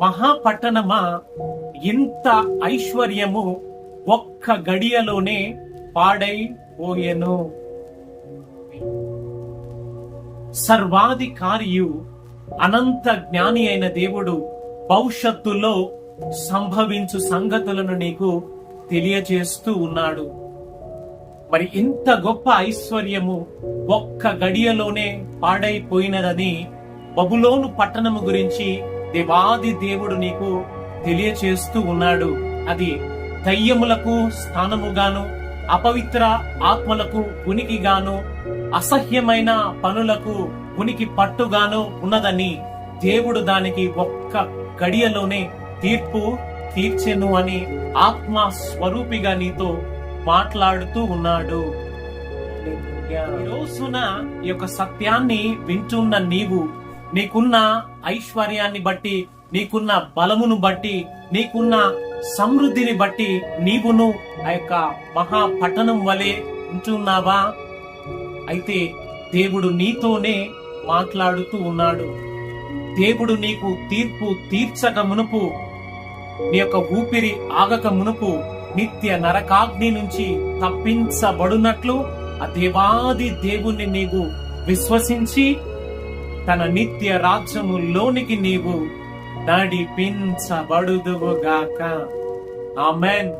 మహాపట్టణమా, ఇంత ఐశ్వర్యము ఒక్క గడియలోనే పాడైపోయెను. సర్వాధికారియు అనంత జ్ఞాని అయిన దేవుడు భవిష్యత్తులో సంభవించు సంగతులను నీకు తెలియజేస్తూ ఉన్నాడు. మరి ఇంత గొప్ప ఐశ్వర్యము ఒక్క గడియలోనే పాడైపోయినదని బబులోను పట్టణము గురించి దేవాది దేవుడు నీకు తెలియచేస్తూ ఉన్నాడు. అది దయ్యములకు స్థానముగాను, అపవిత్ర ఆత్మలకు ఉనికిగాను, అసహ్యమైన పనులకు ఉనికి పట్టుగాను ఉన్నదని దేవుడు దానికి ఒక్క గడియలోనే తీర్పు తీర్చెను అని ఆత్మ స్వరూపిగా నీతో మాట్లాడుతూ ఉన్నాడు. ఈ రోజున ఈ యొక్క సత్యాన్ని వింటున్న నీవు, నీకున్న ఐశ్వర్యాన్ని బట్టి, నీకున్న బలమును బట్టి, నీకున్న సమృద్ధిని బట్టి నీవును ఆ యొక్క మహాపట్టణం వలె ఉంటున్నావా? అయితే దేవుడు నీతోనే మాట్లాడుతూ ఉన్నాడు. దేవుడు నీకు తీర్పు తీర్చక మునుపు, నీ యొక్క ఊపిరి ఆగక మునుపు నిత్య నరకాగ్ని నుంచి తప్పించబడునట్లు ఆ దేవాది దేవుణ్ణి నీవు విశ్వసించి తన నిత్య రాజ్యములోనికి నీవు నడిపించబడుదువుగాక. ఆమేన్.